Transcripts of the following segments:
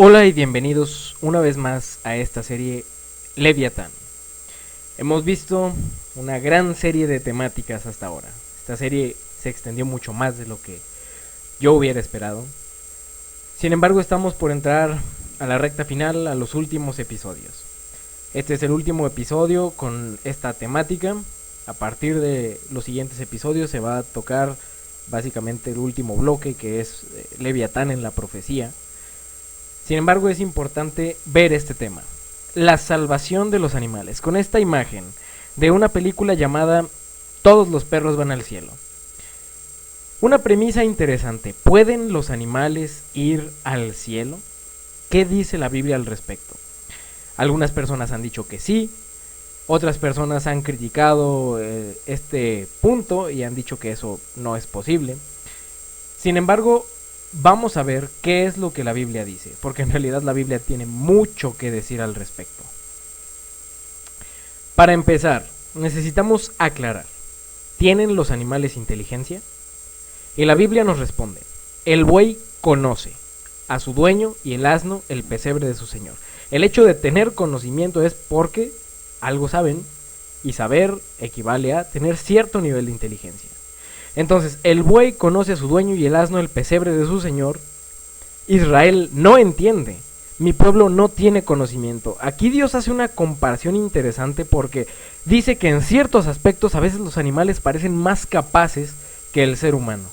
Hola y bienvenidos una vez más a esta serie Leviatán. Hemos visto una gran serie de temáticas hasta ahora. Esta serie se extendió mucho más de lo que yo hubiera esperado. Sin embargo, estamos por entrar a la recta final, a los últimos episodios. Este es el último episodio con esta temática. A partir de los siguientes episodios se va a tocar básicamente el último bloque, que es Leviatán en la profecía. Sin embargo, es importante ver este tema, la salvación de los animales, con esta imagen de una película llamada Todos los perros van al cielo. Una premisa interesante: ¿pueden los animales ir al cielo? ¿Qué dice la Biblia al respecto? Algunas personas han dicho que sí, otras personas han criticado este punto y han dicho que eso no es posible. Sin embargo, vamos a ver qué es lo que la Biblia dice, porque en realidad la Biblia tiene mucho que decir al respecto. Para empezar, necesitamos aclarar: ¿tienen los animales inteligencia? Y la Biblia nos responde: el buey conoce a su dueño y el asno el pesebre de su señor. El hecho de tener conocimiento es porque algo saben, y saber equivale a tener cierto nivel de inteligencia. Entonces, el buey conoce a su dueño y el asno el pesebre de su señor. Israel no entiende. Mi pueblo no tiene conocimiento. Aquí Dios hace una comparación interesante porque dice que en ciertos aspectos a veces los animales parecen más capaces que el ser humano.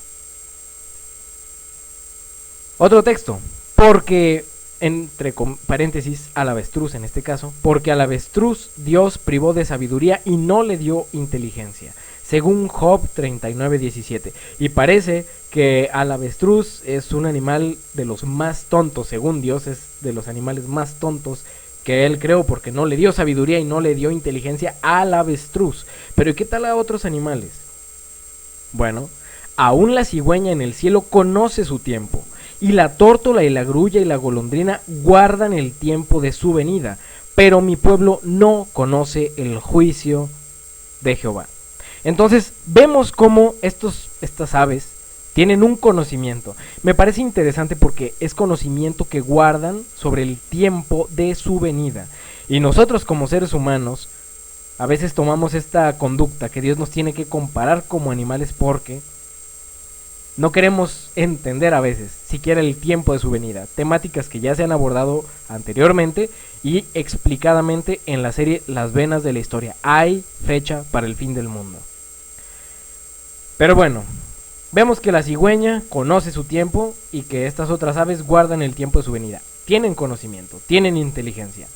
Otro texto: porque, entre paréntesis, al avestruz en este caso, porque al avestruz Dios privó de sabiduría y no le dio inteligencia, según Job 39:17. Y parece que al avestruz es un animal de los más tontos, según Dios es de los animales más tontos que él creó, porque no le dio sabiduría y no le dio inteligencia al avestruz. Pero ¿y qué tal a otros animales? Bueno, aún la cigüeña en el cielo conoce su tiempo, y la tórtola y la grulla y la golondrina guardan el tiempo de su venida, pero mi pueblo no conoce el juicio de Jehová. Entonces vemos cómo estas aves tienen un conocimiento. Me parece interesante porque es conocimiento que guardan sobre el tiempo de su venida. Y nosotros como seres humanos a veces tomamos esta conducta que Dios nos tiene que comparar como animales porque no queremos entender a veces siquiera el tiempo de su venida. Temáticas que ya se han abordado anteriormente y explicadamente en la serie Las Venas de la Historia. Hay fecha para el fin del mundo. Pero bueno, vemos que la cigüeña conoce su tiempo y que estas otras aves guardan el tiempo de su venida. Tienen conocimiento, tienen inteligencia.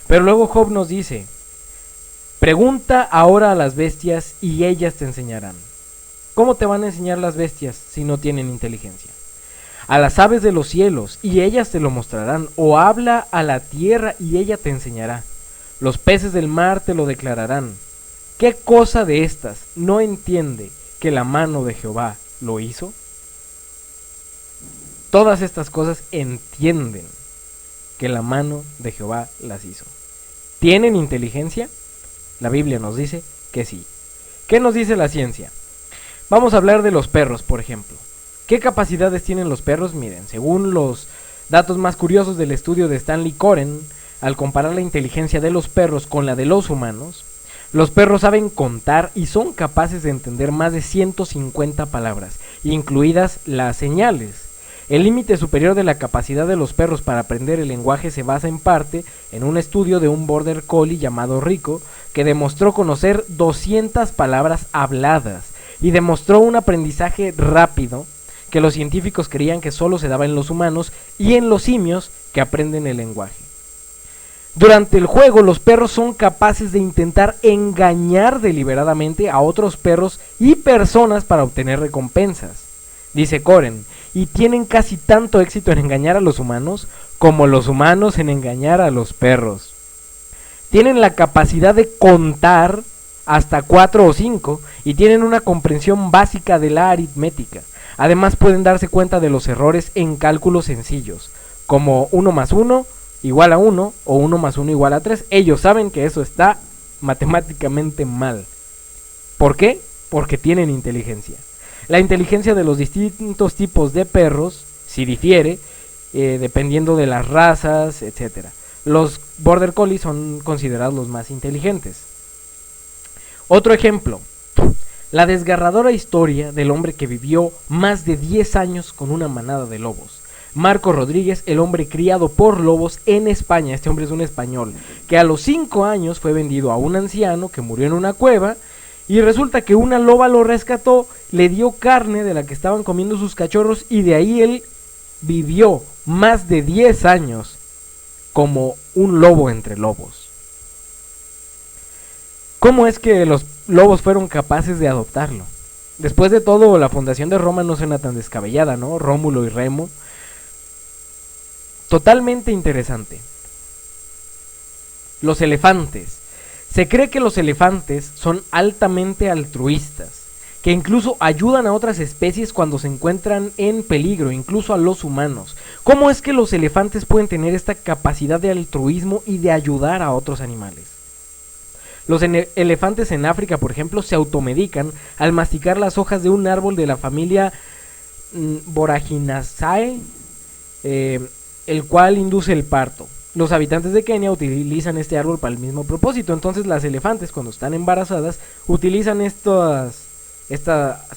Pero luego Job nos dice: pregunta ahora a las bestias y ellas te enseñarán. ¿Cómo te van a enseñar las bestias si no tienen inteligencia? A las aves de los cielos y ellas te lo mostrarán, o habla a la tierra y ella te enseñará. Los peces del mar te lo declararán. ¿Qué cosa de estas no entiende que la mano de Jehová lo hizo? Todas estas cosas entienden que la mano de Jehová las hizo. ¿Tienen inteligencia? La Biblia nos dice que sí. ¿Qué nos dice la ciencia? Vamos a hablar de los perros, por ejemplo. ¿Qué capacidades tienen los perros? Miren, según los datos más curiosos del estudio de Stanley Coren, al comparar la inteligencia de los perros con la de los humanos, los perros saben contar y son capaces de entender más de 150 palabras, incluidas las señales. El límite superior de la capacidad de los perros para aprender el lenguaje se basa en parte en un estudio de un border collie llamado Rico, que demostró conocer 200 palabras habladas y demostró un aprendizaje rápido que los científicos creían que solo se daba en los humanos y en los simios que aprenden el lenguaje. Durante el juego, los perros son capaces de intentar engañar deliberadamente a otros perros y personas para obtener recompensas, dice Coren, y tienen casi tanto éxito en engañar a los humanos como los humanos en engañar a los perros. Tienen la capacidad de contar hasta 4 o 5 y tienen una comprensión básica de la aritmética. Además pueden darse cuenta de los errores en cálculos sencillos, como 1 más 1 igual a 1 o 1 más 1 igual a 3. Ellos saben que eso está matemáticamente mal. ¿Por qué? Porque tienen inteligencia. La inteligencia de los distintos tipos de perros, si difiere, dependiendo de las razas, etcétera. Los Border Collies son considerados los más inteligentes. Otro ejemplo, la desgarradora historia del hombre que vivió más de 10 años con una manada de lobos. Marco Rodríguez, el hombre criado por lobos en España. Este hombre es un español que a los 5 años fue vendido a un anciano que murió en una cueva, y resulta que una loba lo rescató, le dio carne de la que estaban comiendo sus cachorros, y de ahí él vivió más de 10 años como un lobo entre lobos. ¿Cómo es que los lobos fueron capaces de adoptarlo? Después de todo, la fundación de Roma no suena tan descabellada, ¿no? Rómulo y Remo. Totalmente interesante. Los elefantes. Se cree que los elefantes son altamente altruistas, que incluso ayudan a otras especies cuando se encuentran en peligro, incluso a los humanos. ¿Cómo es que los elefantes pueden tener esta capacidad de altruismo y de ayudar a otros animales? Los elefantes en África, por ejemplo, se automedican al masticar las hojas de un árbol de la familia Boraginaceae, el cual induce el parto. Los habitantes de Kenia utilizan este árbol para el mismo propósito. Entonces las elefantes, cuando están embarazadas, utilizan estas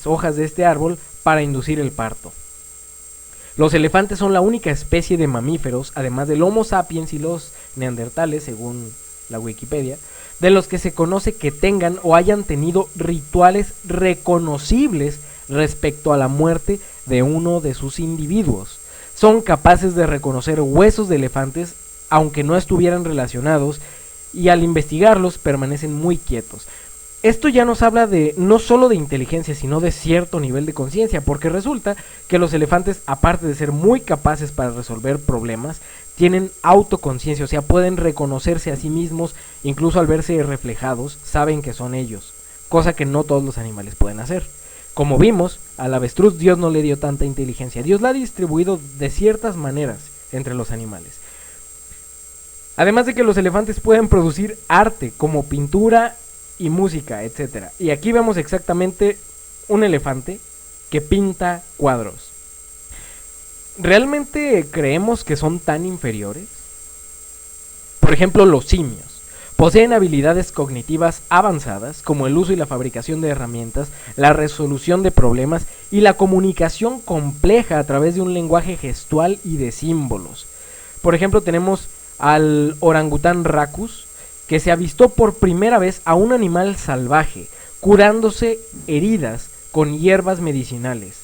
hojas de este árbol para inducir el parto. Los elefantes son la única especie de mamíferos, además del Homo sapiens y los neandertales, según la Wikipedia, de los que se conoce que tengan o hayan tenido rituales reconocibles respecto a la muerte de uno de sus individuos. Son capaces de reconocer huesos de elefantes aunque no estuvieran relacionados, y al investigarlos permanecen muy quietos. Esto ya nos habla de no solo de inteligencia, sino de cierto nivel de conciencia, porque resulta que los elefantes, aparte de ser muy capaces para resolver problemas, tienen autoconciencia, o sea, pueden reconocerse a sí mismos, incluso al verse reflejados, saben que son ellos, cosa que no todos los animales pueden hacer. Como vimos, al avestruz Dios no le dio tanta inteligencia, Dios la ha distribuido de ciertas maneras entre los animales. Además de que los elefantes pueden producir arte, como pintura y música, etc. Y aquí vemos exactamente un elefante que pinta cuadros. ¿Realmente creemos que son tan inferiores? Por ejemplo, los simios poseen habilidades cognitivas avanzadas, como el uso y la fabricación de herramientas, la resolución de problemas y la comunicación compleja a través de un lenguaje gestual y de símbolos. Por ejemplo, tenemos al orangután racus, que se avistó por primera vez a un animal salvaje, curándose heridas con hierbas medicinales.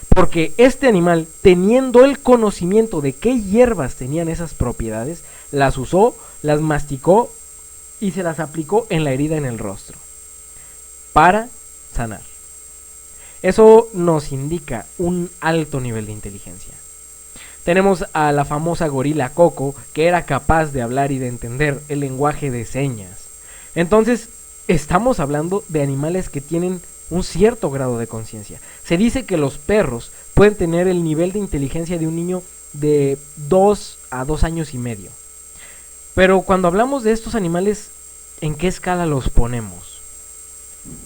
Porque este animal, teniendo el conocimiento de qué hierbas tenían esas propiedades, las usó, las masticó y se las aplicó en la herida en el rostro, para sanar. Eso nos indica un alto nivel de inteligencia. Tenemos a la famosa gorila Coco, que era capaz de hablar y de entender el lenguaje de señas. Entonces, estamos hablando de animales que tienen un cierto grado de conciencia. Se dice que los perros pueden tener el nivel de inteligencia de un niño de 2 a 2 años y medio. Pero cuando hablamos de estos animales, ¿en qué escala los ponemos?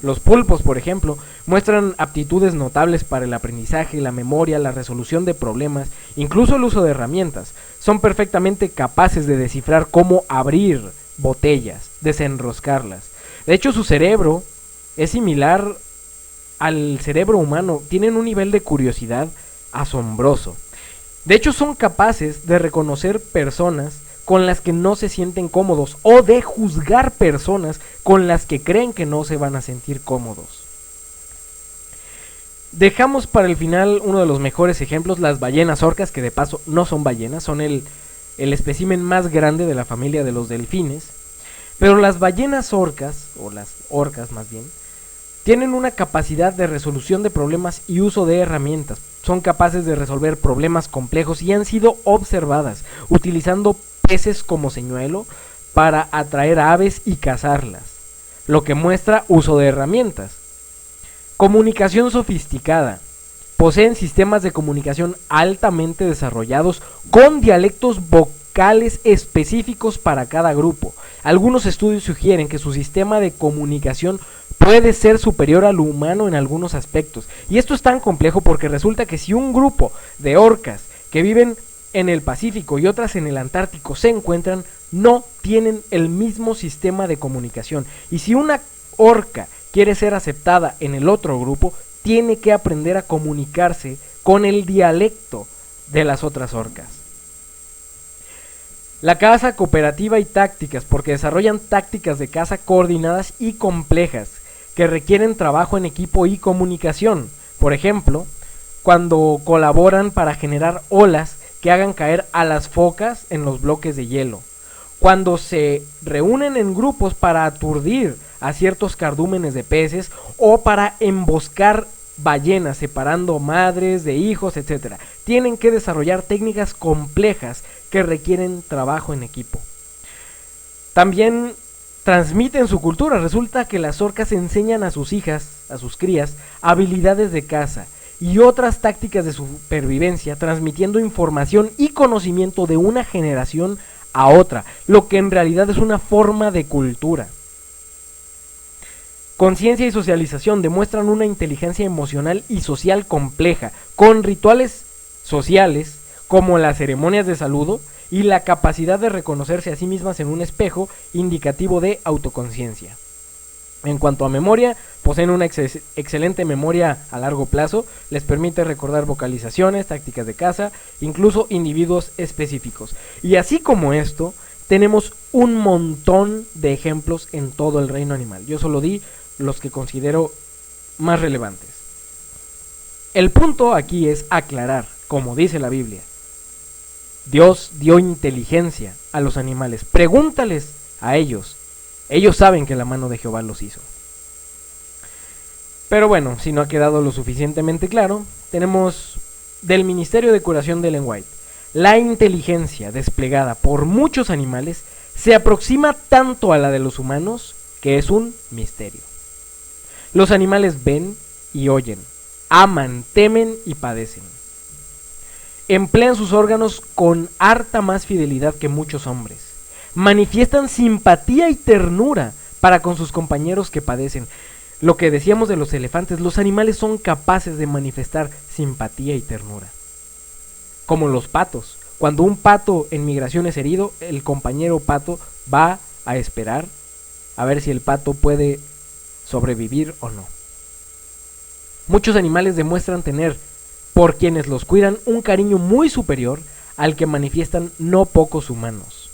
Los pulpos, por ejemplo, muestran aptitudes notables para el aprendizaje, la memoria, la resolución de problemas, incluso el uso de herramientas. Son perfectamente capaces de descifrar cómo abrir botellas, desenroscarlas. De hecho, su cerebro es similar al cerebro humano, tienen un nivel de curiosidad asombroso. De hecho, son capaces de reconocer personas con las que no se sienten cómodos, o de juzgar personas con las que creen que no se van a sentir cómodos. Dejamos para el final uno de los mejores ejemplos, las ballenas orcas, que de paso no son ballenas, son el espécimen más grande de la familia de los delfines. Pero las ballenas orcas, o las orcas más bien, tienen una capacidad de resolución de problemas y uso de herramientas. Son capaces de resolver problemas complejos y han sido observadas utilizando peces como señuelo para atraer a aves y cazarlas, lo que muestra uso de herramientas. Comunicación sofisticada. Poseen sistemas de comunicación altamente desarrollados con dialectos vocales específicos para cada grupo. Algunos estudios sugieren que su sistema de comunicación puede ser superior al humano en algunos aspectos. Y esto es tan complejo porque resulta que si un grupo de orcas que viven en el Pacífico y otras en el Antártico se encuentran, no tienen el mismo sistema de comunicación. Y si una orca quiere ser aceptada en el otro grupo, tiene que aprender a comunicarse con el dialecto de las otras orcas. La caza cooperativa y tácticas, porque desarrollan tácticas de caza coordinadas y complejas, que requieren trabajo en equipo y comunicación. Por ejemplo, cuando colaboran para generar olas que hagan caer a las focas en los bloques de hielo. Cuando se reúnen en grupos para aturdir a ciertos cardúmenes de peces o para emboscar ballenas, separando madres de hijos, etc. Tienen que desarrollar técnicas complejas que requieren trabajo en equipo. También transmiten su cultura. Resulta que las orcas enseñan a sus hijas, a sus crías, habilidades de caza y otras tácticas de supervivencia, transmitiendo información y conocimiento de una generación a otra, lo que en realidad es una forma de cultura. Conciencia y socialización demuestran una inteligencia emocional y social compleja, con rituales sociales como las ceremonias de saludo y la capacidad de reconocerse a sí mismas en un espejo indicativo de autoconciencia. En cuanto a memoria, poseen una excelente memoria a largo plazo, les permite recordar vocalizaciones, tácticas de caza, incluso individuos específicos. Y así como esto, tenemos un montón de ejemplos en todo el reino animal. Yo solo di los que considero más relevantes. El punto aquí es aclarar, como dice la Biblia, Dios dio inteligencia a los animales. Pregúntales a ellos. Ellos saben que la mano de Jehová los hizo. Pero bueno, si no ha quedado lo suficientemente claro, tenemos del Ministerio de Curación de Ellen White. La inteligencia desplegada por muchos animales se aproxima tanto a la de los humanos que es un misterio. Los animales ven y oyen, aman, temen y padecen. Emplean sus órganos con harta más fidelidad que muchos hombres. Manifiestan simpatía y ternura para con sus compañeros que padecen. Lo que decíamos de los elefantes, los animales son capaces de manifestar simpatía y ternura. Como los patos. Cuando un pato en migración es herido, el compañero pato va a esperar a ver si el pato puede sobrevivir o no. Muchos animales demuestran tener, por quienes los cuidan, un cariño muy superior al que manifiestan no pocos humanos.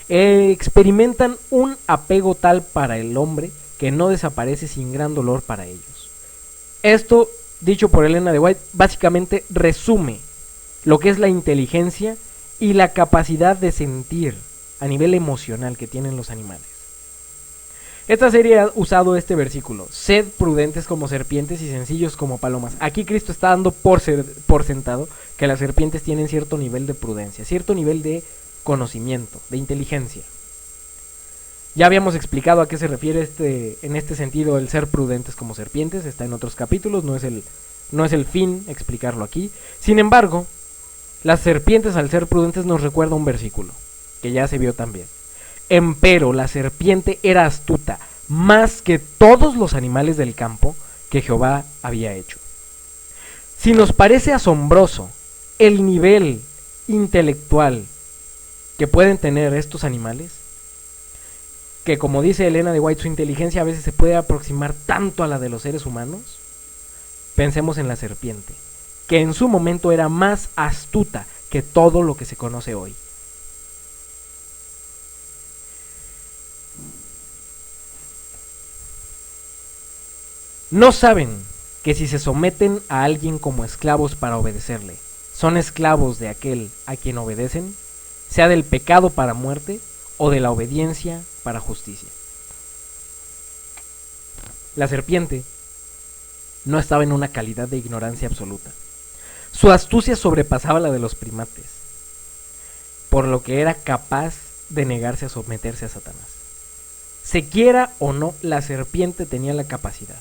Experimentan un apego tal para el hombre que no desaparece sin gran dolor para ellos. Esto, dicho por Elena de White, básicamente resume lo que es la inteligencia y la capacidad de sentir a nivel emocional que tienen los animales. Esta serie ha usado este versículo: sed prudentes como serpientes y sencillos como palomas. Aquí Cristo está dando por sentado que las serpientes tienen cierto nivel de prudencia, cierto nivel de conocimiento, de inteligencia. Ya habíamos explicado a qué se refiere en este sentido el ser prudentes como serpientes, está en otros capítulos, no es el fin explicarlo aquí. Sin embargo, las serpientes al ser prudentes nos recuerda un versículo, que ya se vio también. Empero la serpiente era astuta, más que todos los animales del campo que Jehová había hecho. Si nos parece asombroso el nivel intelectual que pueden tener estos animales, que como dice Elena de White, su inteligencia a veces se puede aproximar tanto a la de los seres humanos, pensemos en la serpiente, que en su momento era más astuta que todo lo que se conoce hoy. No saben que si se someten a alguien como esclavos para obedecerle, son esclavos de aquel a quien obedecen, sea del pecado para muerte o de la obediencia para justicia. La serpiente no estaba en una calidad de ignorancia absoluta. Su astucia sobrepasaba la de los primates, por lo que era capaz de negarse a someterse a Satanás. Se quiera o no, la serpiente tenía la capacidad.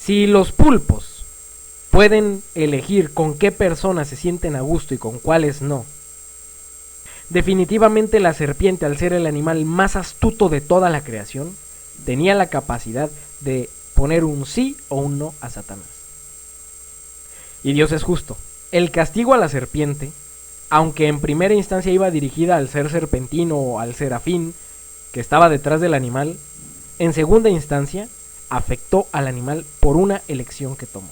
Si los pulpos pueden elegir con qué personas se sienten a gusto y con cuáles no, definitivamente la serpiente, al ser el animal más astuto de toda la creación, tenía la capacidad de poner un sí o un no a Satanás. Y Dios es justo. El castigo a la serpiente aunque en primera instancia iba dirigida al ser serpentino o al serafín que estaba detrás del animal, en segunda instancia afectó al animal por una elección que tomó.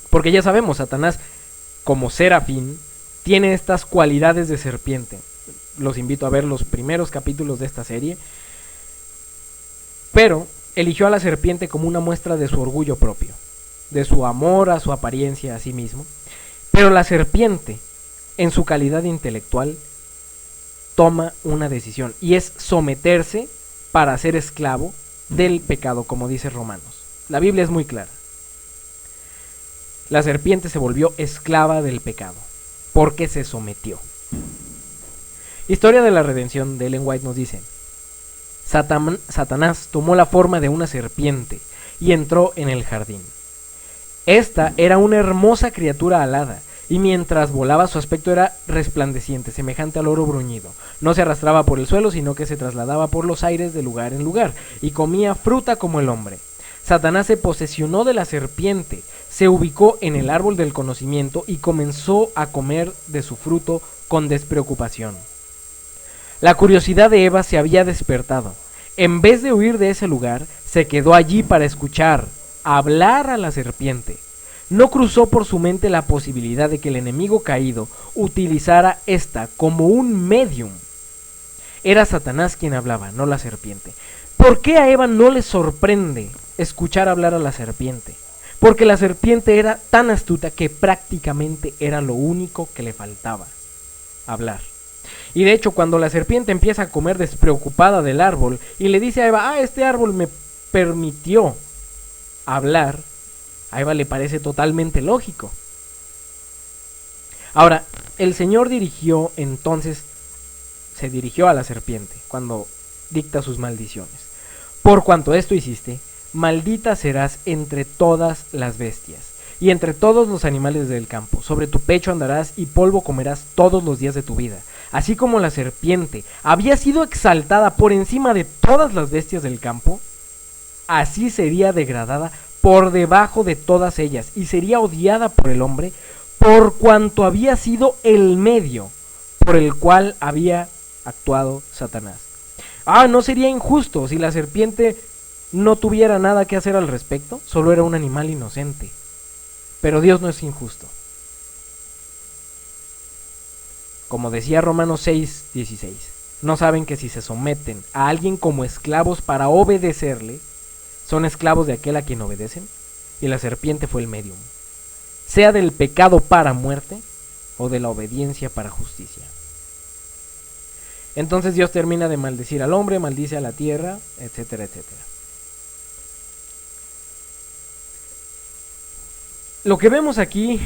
Porque ya sabemos, Satanás, como serafín, tiene estas cualidades de serpiente. Los invito a ver los primeros capítulos de esta serie. Pero eligió a la serpiente como una muestra de su orgullo propio, de su amor a su apariencia a sí mismo. Pero la serpiente, en su calidad intelectual, toma una decisión, y es someterse para ser esclavo del pecado, como dice Romanos. La Biblia es muy clara. La serpiente se volvió esclava del pecado, porque se sometió. Historia de la redención de Ellen White nos dice: Satanás tomó la forma de una serpiente y entró en el jardín. Esta era una hermosa criatura alada, y mientras volaba su aspecto era resplandeciente, semejante al oro bruñido. No se arrastraba por el suelo, sino que se trasladaba por los aires de lugar en lugar, y comía fruta como el hombre. Satanás se posesionó de la serpiente, se ubicó en el árbol del conocimiento y comenzó a comer de su fruto con despreocupación. La curiosidad de Eva se había despertado. En vez de huir de ese lugar, se quedó allí para escuchar, hablar a la serpiente. No cruzó por su mente la posibilidad de que el enemigo caído utilizara esta como un medium. Era Satanás quien hablaba, no la serpiente. ¿Por qué a Eva no le sorprende escuchar hablar a la serpiente? Porque la serpiente era tan astuta que prácticamente era lo único que le faltaba: hablar. Y de hecho, cuando la serpiente empieza a comer despreocupada del árbol y le dice a Eva: este árbol me permitió hablar, a Eva le parece totalmente lógico. Ahora, el Señor se dirigió a la serpiente cuando dicta sus maldiciones. Por cuanto esto hiciste, maldita serás entre todas las bestias y entre todos los animales del campo. Sobre tu pecho andarás y polvo comerás todos los días de tu vida. Así como la serpiente había sido exaltada por encima de todas las bestias del campo, así sería degradada por debajo de todas ellas, y sería odiada por el hombre, por cuanto había sido el medio por el cual había actuado Satanás. ¿No sería injusto si la serpiente no tuviera nada que hacer al respecto? Solo era un animal inocente. Pero Dios no es injusto. Como decía Romanos 6:16, ¿no saben que si se someten a alguien como esclavos para obedecerle, son esclavos de aquel a quien obedecen? Y la serpiente fue el medium, sea del pecado para muerte o de la obediencia para justicia. Entonces Dios termina de maldecir al hombre, maldice a la tierra, etcétera, etcétera. Lo que vemos aquí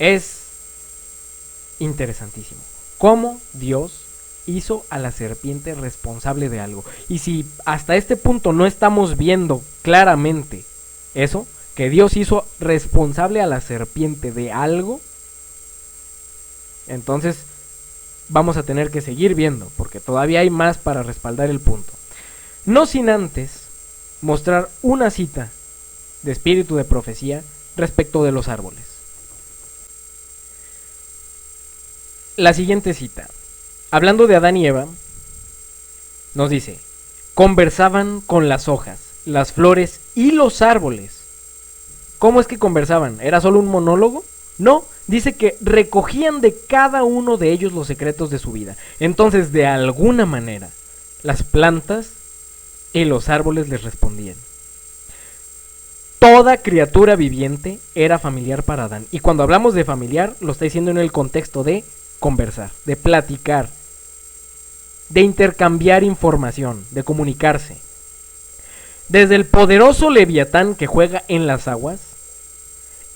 es interesantísimo. Cómo Dios hizo a la serpiente responsable de algo. Y si hasta este punto no estamos viendo claramente eso, que Dios hizo responsable a la serpiente de algo, entonces vamos a tener que seguir viendo, porque todavía hay más para respaldar el punto. No sin antes mostrar una cita de espíritu de profecía respecto de los árboles. La siguiente cita, hablando de Adán y Eva, nos dice: conversaban con las hojas, las flores y los árboles. ¿Cómo es que conversaban? ¿Era solo un monólogo? No, dice que recogían de cada uno de ellos los secretos de su vida. Entonces, de alguna manera, las plantas y los árboles les respondían. Toda criatura viviente era familiar para Adán. Y cuando hablamos de familiar, lo está diciendo en el contexto de conversar, de platicar, de intercambiar información, de comunicarse. Desde el poderoso leviatán que juega en las aguas,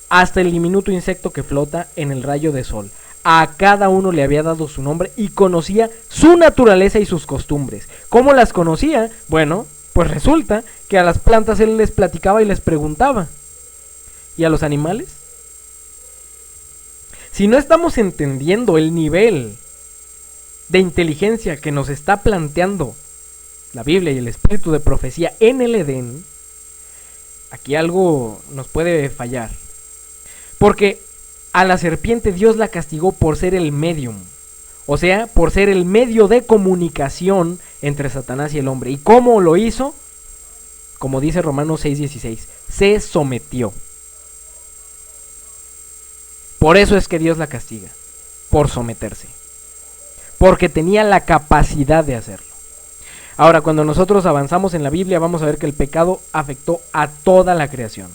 hasta el diminuto insecto que flota en el rayo de sol. A cada uno le había dado su nombre y conocía su naturaleza y sus costumbres. ¿Cómo las conocía? Bueno, pues resulta que a las plantas él les platicaba y les preguntaba. ¿Y a los animales? Si no estamos entendiendo el nivel de inteligencia que nos está planteando la Biblia y el espíritu de profecía en el Edén, aquí algo nos puede fallar. Porque A la serpiente Dios la castigó por ser el medium, o sea, por ser el medio de comunicación entre Satanás y el hombre. ¿Y cómo lo hizo? Como dice Romanos 6:16, se sometió. Por eso es que Dios la castiga, por someterse, porque tenía la capacidad de hacerlo. Ahora, cuando nosotros avanzamos en la Biblia, vamos a ver que el pecado afectó a toda la creación.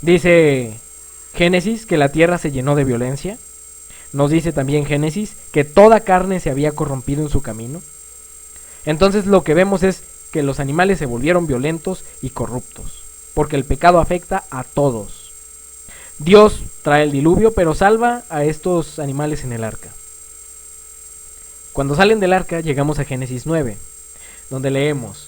Dice Génesis que la tierra se llenó de violencia. Nos dice también Génesis que toda carne se había corrompido en su camino. Entonces lo que vemos es que los animales se volvieron violentos y corruptos, porque el pecado afecta a todos. Dios trae el diluvio, pero salva a estos animales en el arca. Cuando salen del arca llegamos a Génesis 9, donde leemos: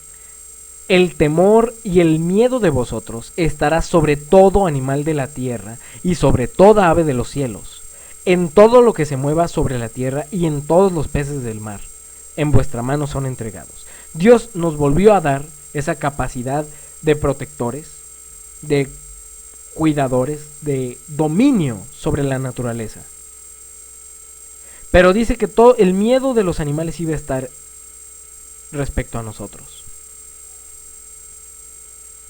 el temor y el miedo de vosotros estará sobre todo animal de la tierra y sobre toda ave de los cielos, en todo lo que se mueva sobre la tierra y en todos los peces del mar. En vuestra mano son entregados. Dios nos volvió a dar esa capacidad de protectores, de cuidadores, de dominio sobre la naturaleza. Pero dice que todo el miedo de los animales iba a estar respecto a nosotros.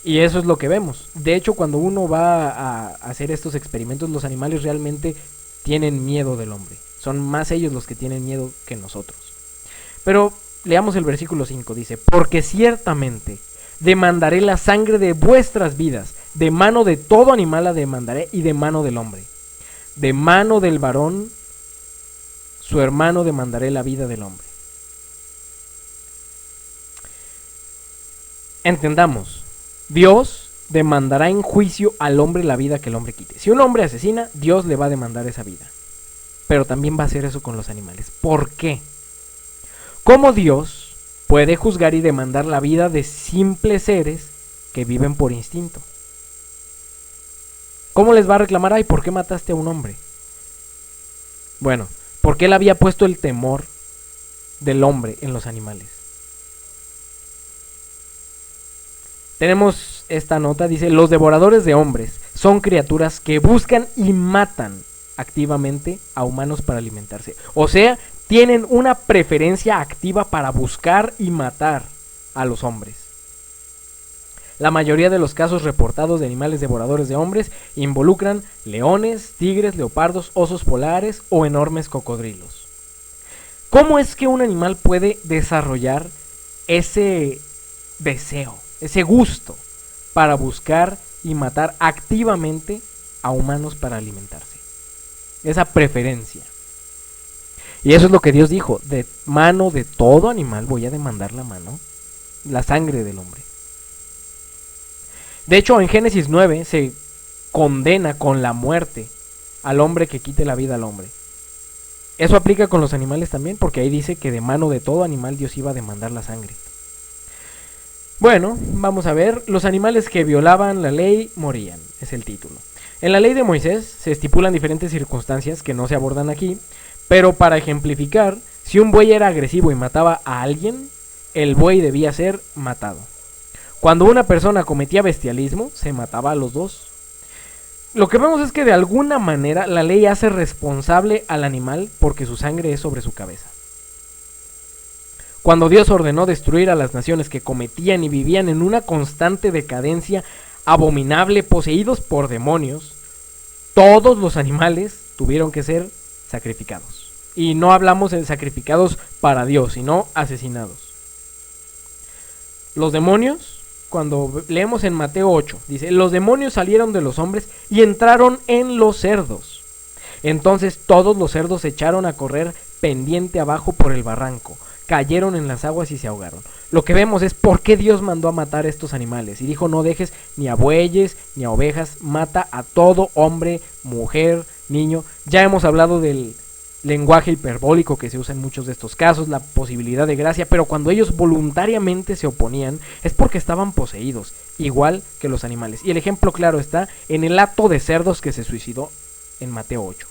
Y eso es lo que vemos. De hecho, cuando uno va a hacer estos experimentos, los animales realmente tienen miedo del hombre. Son más ellos los que tienen miedo que nosotros. Pero leamos el versículo 5, dice: porque ciertamente demandaré la sangre de vuestras vidas, de mano de todo animal la demandaré, y de mano del hombre. De mano del varón, su hermano, demandaré la vida del hombre. Entendamos, Dios demandará en juicio al hombre la vida que el hombre quite. Si un hombre asesina, Dios le va a demandar esa vida. Pero también va a hacer eso con los animales. ¿Por qué? ¿Cómo Dios puede juzgar y demandar la vida de simples seres que viven por instinto? ¿Cómo les va a reclamar? Ay, ¿por qué mataste a un hombre? Bueno, porque él había puesto el temor del hombre en los animales. Tenemos esta nota, dice: los devoradores de hombres son criaturas que buscan y matan activamente a humanos para alimentarse. O sea, tienen una preferencia activa para buscar y matar a los hombres. La mayoría de los casos reportados de animales devoradores de hombres involucran leones, tigres, leopardos, osos polares o enormes cocodrilos. ¿Cómo es que un animal puede desarrollar ese deseo, ese gusto para buscar y matar activamente a humanos para alimentarse? Esa preferencia. Y eso es lo que Dios dijo: de mano de todo animal voy a demandar la sangre del hombre. De hecho, en Génesis 9 se condena con la muerte al hombre que quite la vida al hombre. Eso aplica con los animales también, porque ahí dice que de mano de todo animal Dios iba a demandar la sangre. Bueno, vamos a ver. Los animales que violaban la ley morían, es el título. En la ley de Moisés se estipulan diferentes circunstancias que no se abordan aquí, pero para ejemplificar, si un buey era agresivo y mataba a alguien, el buey debía ser matado. Cuando una persona cometía bestialismo, se mataba a los dos. Lo que vemos es que de alguna manera la ley hace responsable al animal porque su sangre es sobre su cabeza. Cuando Dios ordenó destruir a las naciones que cometían y vivían en una constante decadencia abominable, poseídos por demonios, todos los animales tuvieron que ser sacrificados. Y no hablamos de sacrificados para Dios, sino asesinados. Los demonios, cuando leemos en Mateo 8, dice: los demonios salieron de los hombres y entraron en los cerdos. Entonces todos los cerdos se echaron a correr pendiente abajo por el barranco, cayeron en las aguas y se ahogaron. Lo que vemos es por qué Dios mandó a matar a estos animales. Y dijo: no dejes ni a bueyes ni a ovejas, mata a todo hombre, mujer, niño. Ya hemos hablado del lenguaje hiperbólico que se usa en muchos de estos casos, la posibilidad de gracia, pero cuando ellos voluntariamente se oponían es porque estaban poseídos, igual que los animales. Y el ejemplo claro está en el hato de cerdos que se suicidó en Mateo 8.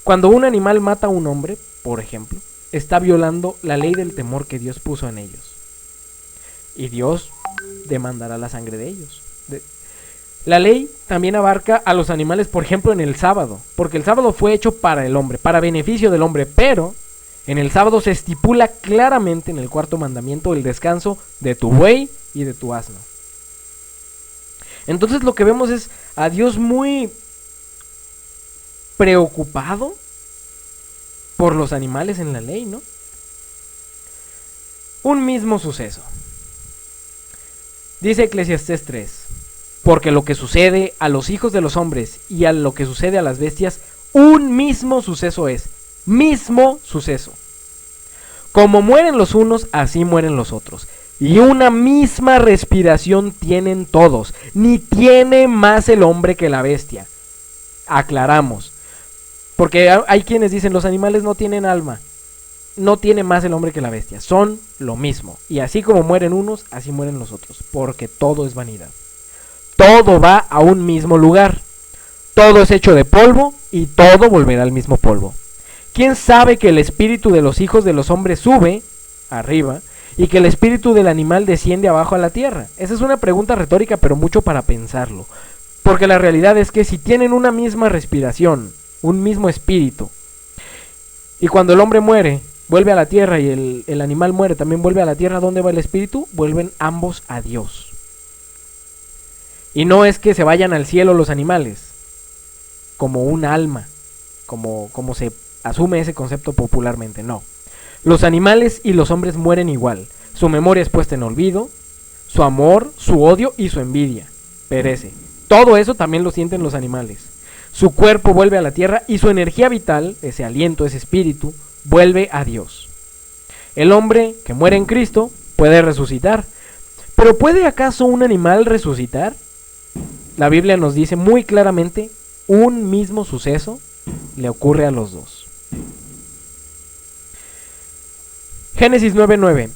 Cuando un animal mata a un hombre, por ejemplo, está violando la ley del temor que Dios puso en ellos. Y Dios demandará la sangre de ellos. La ley también abarca a los animales, por ejemplo, en el sábado, porque el sábado fue hecho para el hombre, para beneficio del hombre, pero en el sábado se estipula claramente en el cuarto mandamiento el descanso de tu buey y de tu asno. Entonces lo que vemos es a Dios muy preocupado por los animales en la ley, ¿no? Un mismo suceso. Dice Eclesiastés 3, porque lo que sucede a los hijos de los hombres y a lo que sucede a las bestias, un mismo suceso es, mismo suceso. Como mueren los unos, así mueren los otros. Y una misma respiración tienen todos, ni tiene más el hombre que la bestia. Aclaramos, porque hay quienes dicen los animales no tienen alma. No tiene más el hombre que la bestia, son lo mismo. Y así como mueren unos, así mueren los otros, porque todo es vanidad. Todo va a un mismo lugar. Todo es hecho de polvo y todo volverá al mismo polvo. ¿Quién sabe que el espíritu de los hijos de los hombres sube arriba y que el espíritu del animal desciende abajo a la tierra? Esa es una pregunta retórica, pero mucho para pensarlo. Porque la realidad es que si tienen una misma respiración, un mismo espíritu, y cuando el hombre muere, vuelve a la tierra y el animal muere, también vuelve a la tierra, ¿dónde va el espíritu? Vuelven ambos a Dios. Y no es que se vayan al cielo los animales, como un alma, como se asume ese concepto popularmente, no. Los animales y los hombres mueren igual. Su memoria es puesta en olvido, su amor, su odio y su envidia perece. Todo eso también lo sienten los animales. Su cuerpo vuelve a la tierra y su energía vital, ese aliento, ese espíritu, vuelve a Dios. El hombre que muere en Cristo puede resucitar. ¿Pero puede acaso un animal resucitar? La Biblia nos dice muy claramente, un mismo suceso le ocurre a los dos. Génesis 9:9.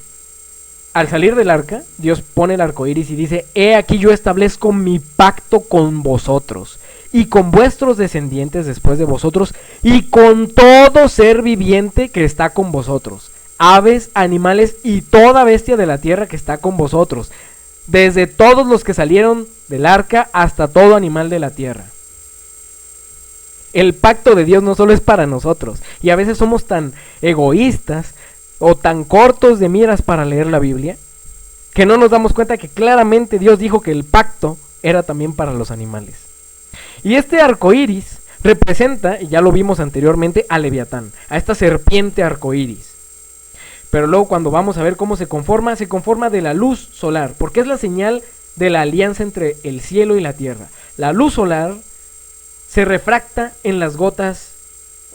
Al salir del arca, Dios pone el arco iris y dice: he aquí yo establezco mi pacto con vosotros y con vuestros descendientes después de vosotros y con todo ser viviente que está con vosotros, aves, animales y toda bestia de la tierra que está con vosotros, desde todos los que salieron del arca hasta todo animal de la tierra. El pacto de Dios no solo es para nosotros, y a veces somos tan egoístas o tan cortos de miras para leer la Biblia, que no nos damos cuenta que claramente Dios dijo que el pacto era también para los animales. Y este arco iris representa, y ya lo vimos anteriormente, a Leviatán, a esta serpiente arco iris. Pero luego cuando vamos a ver cómo se conforma de la luz solar, porque es la señal de la alianza entre el cielo y la tierra. La luz solar se refracta en las gotas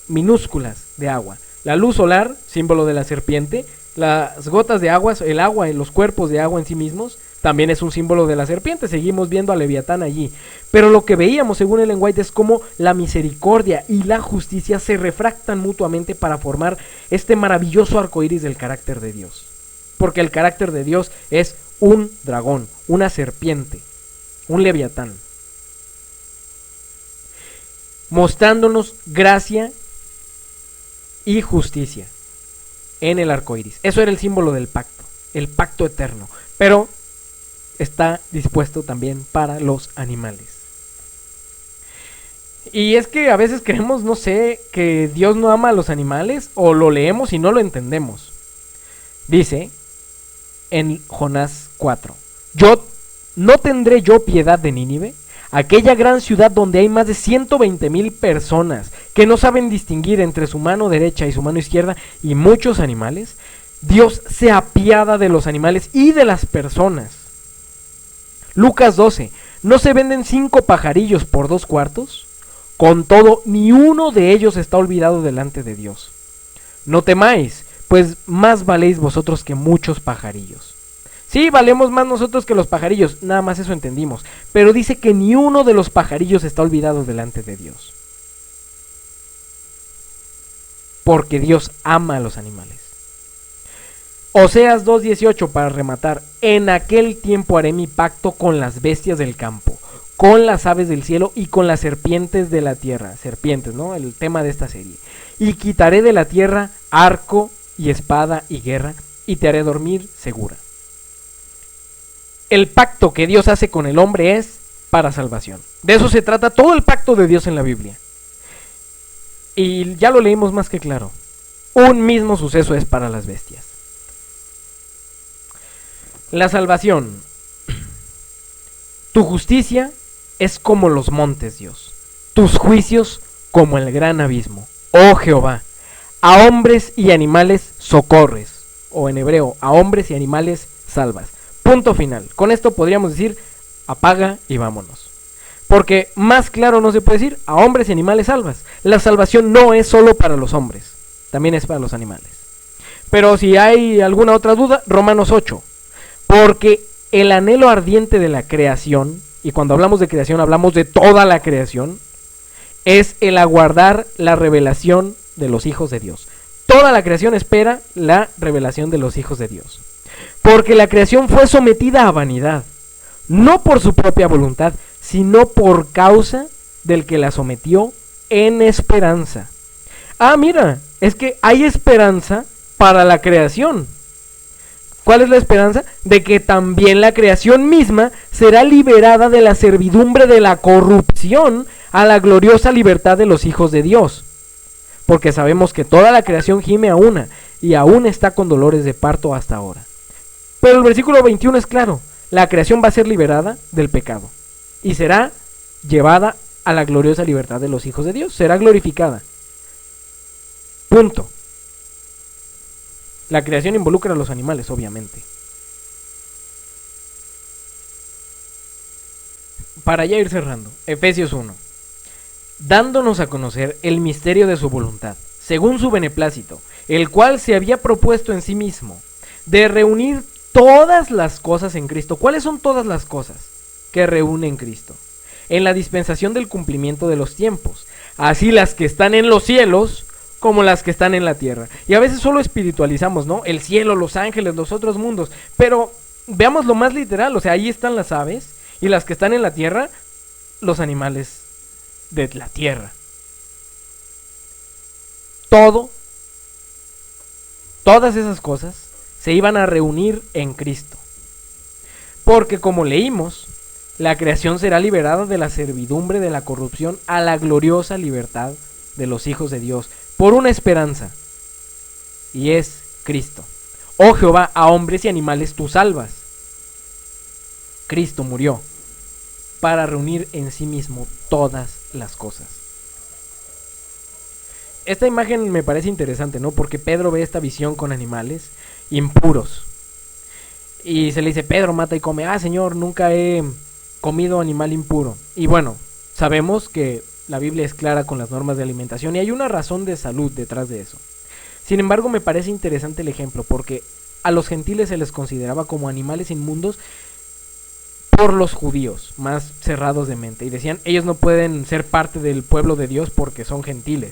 minúsculas de agua. La luz solar, símbolo de la serpiente, las gotas de agua, el agua y los cuerpos de agua en sí mismos, también es un símbolo de la serpiente. Seguimos viendo a Leviatán allí. Pero lo que veíamos, según Ellen White, es cómo la misericordia y la justicia se refractan mutuamente para formar este maravilloso arco iris del carácter de Dios. Porque el carácter de Dios es un dragón, una serpiente, un Leviatán, mostrándonos gracia y justicia en el arco iris. Eso era el símbolo del pacto, el pacto eterno, pero está dispuesto también para los animales. Y es que a veces creemos, no sé, que Dios no ama a los animales, o lo leemos y no lo entendemos. Dice en Jonás 4: ¿no tendré yo piedad de Nínive? Aquella gran ciudad donde hay más de 120,000 personas que no saben distinguir entre su mano derecha y su mano izquierda y muchos animales. Dios se apiada de los animales y de las personas. Lucas 12. ¿No se venden 5 pajarillos por 2 cuartos? Con todo, ni uno de ellos está olvidado delante de Dios. No temáis, pues más valéis vosotros que muchos pajarillos. Sí, valemos más nosotros que los pajarillos, nada más eso entendimos. Pero dice que ni uno de los pajarillos está olvidado delante de Dios. Porque Dios ama a los animales. Oseas 2:18 para rematar: en aquel tiempo haré mi pacto con las bestias del campo, con las aves del cielo y con las serpientes de la tierra. Serpientes, ¿no? El tema de esta serie. Y quitaré de la tierra arco y espada y guerra, y te haré dormir segura. El pacto que Dios hace con el hombre es para salvación. De eso se trata todo el pacto de Dios en la Biblia. Y ya lo leímos más que claro. Un mismo suceso es para las bestias. La salvación. Tu justicia es como los montes, Dios. Tus juicios como el gran abismo. Oh Jehová, a hombres y animales socorres. O en hebreo, a hombres y animales salvas. Punto final. Con esto podríamos decir, apaga y vámonos. Porque más claro no se puede decir, a hombres y animales salvas. La salvación no es solo para los hombres, también es para los animales. Pero si hay alguna otra duda, Romanos 8. Porque el anhelo ardiente de la creación, y cuando hablamos de creación hablamos de toda la creación, es el aguardar la revelación de los hijos de Dios. Toda la creación espera la revelación de los hijos de Dios. Porque la creación fue sometida a vanidad, no por su propia voluntad, sino por causa del que la sometió en esperanza. Ah, mira, es que hay esperanza para la creación. ¿Cuál es la esperanza? De que también la creación misma será liberada de la servidumbre de la corrupción a la gloriosa libertad de los hijos de Dios. Porque sabemos que toda la creación gime a una y aún está con dolores de parto hasta ahora. Pero el versículo 21 es claro, la creación va a ser liberada del pecado y será llevada a la gloriosa libertad de los hijos de Dios, será glorificada. Punto. La creación involucra a los animales, obviamente. Para ya ir cerrando, Efesios 1. Dándonos a conocer el misterio de su voluntad, según su beneplácito, el cual se había propuesto en sí mismo, de reunir todas las cosas en Cristo. ¿Cuáles son todas las cosas que reúne en Cristo? En la dispensación del cumplimiento de los tiempos, así las que están en los cielos como las que están en la tierra. Y a veces solo espiritualizamos, ¿no? El cielo, los ángeles, los otros mundos, pero veamos lo más literal, o sea, ahí están las aves y las que están en la tierra, los animales de la tierra. Todas esas cosas se iban a reunir en Cristo. Porque como leímos, la creación será liberada de la servidumbre de la corrupción a la gloriosa libertad de los hijos de Dios, por una esperanza, y es Cristo. Oh Jehová, a hombres y animales tú salvas. Cristo murió para reunir en sí mismo todas las cosas. Esta imagen me parece interesante, ¿no? Porque Pedro ve esta visión con animales impuros. Y se le dice, Pedro, mata y come. Ah, Señor, nunca he comido animal impuro. Y bueno, sabemos que la Biblia es clara con las normas de alimentación y hay una razón de salud detrás de eso. Sin embargo, me parece interesante el ejemplo porque a los gentiles se les consideraba como animales inmundos por los judíos, más cerrados de mente. Y decían, ellos no pueden ser parte del pueblo de Dios porque son gentiles.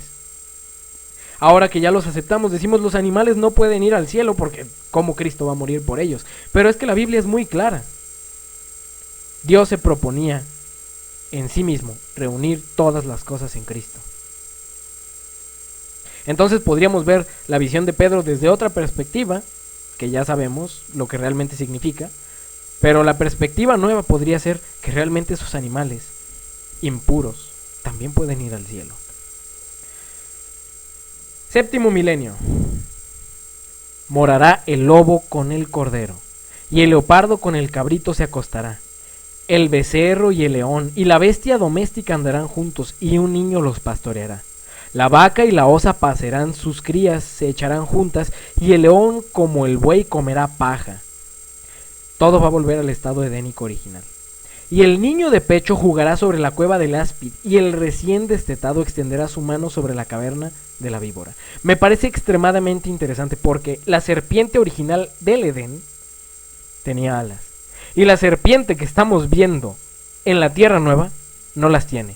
Ahora que ya los aceptamos, decimos los animales no pueden ir al cielo porque ¿cómo Cristo va a morir por ellos? Pero es que la Biblia es muy clara. Dios se proponía en sí mismo reunir todas las cosas en Cristo. Entonces podríamos ver la visión de Pedro desde otra perspectiva, que ya sabemos lo que realmente significa, pero la perspectiva nueva podría ser que realmente esos animales impuros también pueden ir al cielo. Séptimo milenio. Morará el lobo con el cordero, y el leopardo con el cabrito se acostará. El becerro y el león y la bestia doméstica andarán juntos, y un niño los pastoreará. La vaca y la osa pacerán, sus crías se echarán juntas, y el león como el buey comerá paja. Todo va a volver al estado edénico original. Y el niño de pecho jugará sobre la cueva del áspid, y el recién destetado extenderá su mano sobre la caverna de la víbora. Me parece extremadamente interesante porque la serpiente original del Edén tenía alas. Y la serpiente que estamos viendo en la tierra nueva no las tiene.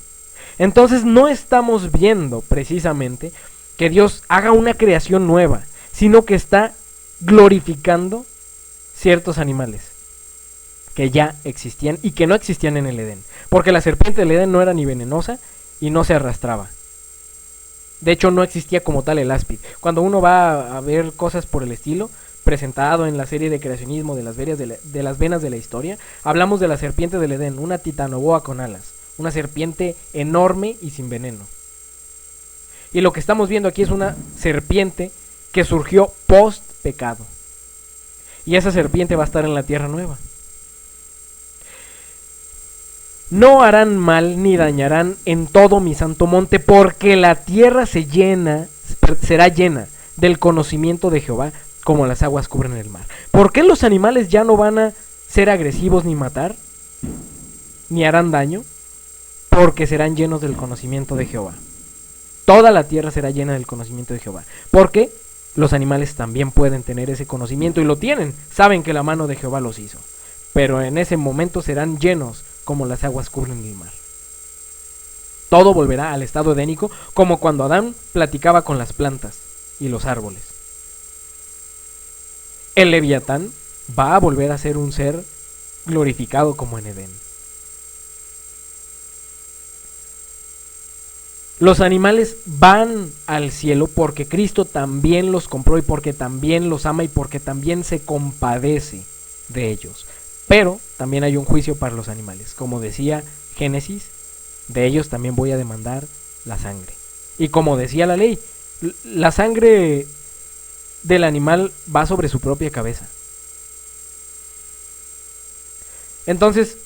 Entonces no estamos viendo precisamente que Dios haga una creación nueva, sino que está glorificando ciertos animales que ya existían y que no existían en el Edén. Porque la serpiente del Edén no era ni venenosa y no se arrastraba. De hecho no existía como tal el áspid. Cuando uno va a ver cosas por el estilo, presentado en la serie de creacionismo de las venas de la historia, hablamos de la serpiente del Edén, una titanoboa con alas, una serpiente enorme y sin veneno. Y lo que estamos viendo aquí es una serpiente que surgió post pecado. Y esa serpiente va a estar en la tierra nueva. No harán mal ni dañarán en todo mi santo monte, porque la tierra será llena del conocimiento de Jehová, como las aguas cubren el mar. ¿Por qué los animales ya no van a ser agresivos ni matar? Ni harán daño, porque serán llenos del conocimiento de Jehová. Toda la tierra será llena del conocimiento de Jehová. Porque los animales también pueden tener ese conocimiento y lo tienen. Saben que la mano de Jehová los hizo. Pero en ese momento serán llenos como las aguas cubren el mar. Todo volverá al estado edénico, como cuando Adán platicaba con las plantas y los árboles. El Leviatán va a volver a ser un ser glorificado como en Edén. Los animales van al cielo porque Cristo también los compró y porque también los ama y porque también se compadece de ellos. Pero también hay un juicio para los animales. Como decía Génesis, de ellos también voy a demandar la sangre. Y como decía la ley, la sangre del animal va sobre su propia cabeza. Entonces,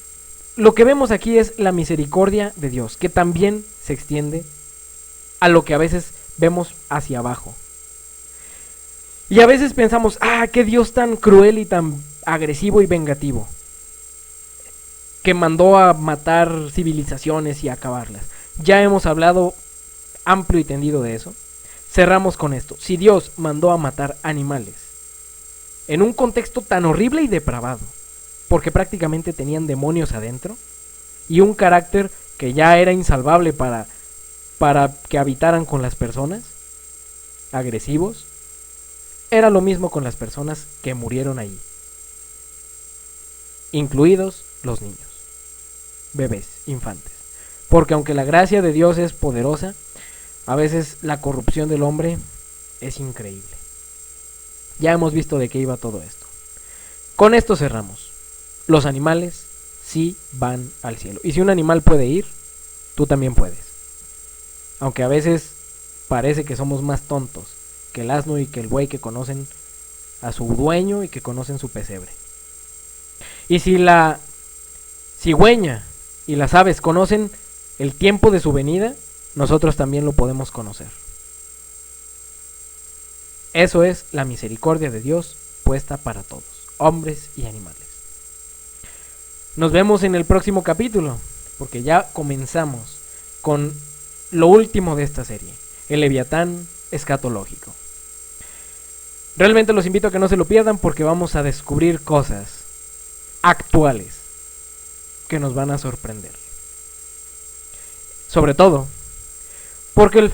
lo que vemos aquí es la misericordia de Dios, que también se extiende a lo que a veces vemos hacia abajo. Y a veces pensamos, qué Dios tan cruel y tan agresivo y vengativo, que mandó a matar civilizaciones y a acabarlas. Ya hemos hablado amplio y tendido de eso. Cerramos con esto. Si Dios mandó a matar animales en un contexto tan horrible y depravado, porque prácticamente tenían demonios adentro y un carácter que ya era insalvable para que habitaran con las personas, agresivos, era lo mismo con las personas que murieron ahí, incluidos los niños, bebés, infantes. Porque aunque la gracia de Dios es poderosa, a veces la corrupción del hombre es increíble. Ya hemos visto de qué iba todo esto. Con esto cerramos. Los animales sí van al cielo. Y si un animal puede ir, tú también puedes. Aunque a veces parece que somos más tontos que el asno y que el buey, que conocen a su dueño y que conocen su pesebre. Y si la cigüeña y las aves conocen el tiempo de su venida, nosotros también lo podemos conocer. Eso es la misericordia de Dios puesta para todos, hombres y animales. Nos vemos en el próximo capítulo, porque ya comenzamos con lo último de esta serie, el Leviatán escatológico. Realmente los invito a que no se lo pierdan, porque vamos a descubrir cosas actuales que nos van a sorprender. Sobre todo, porque el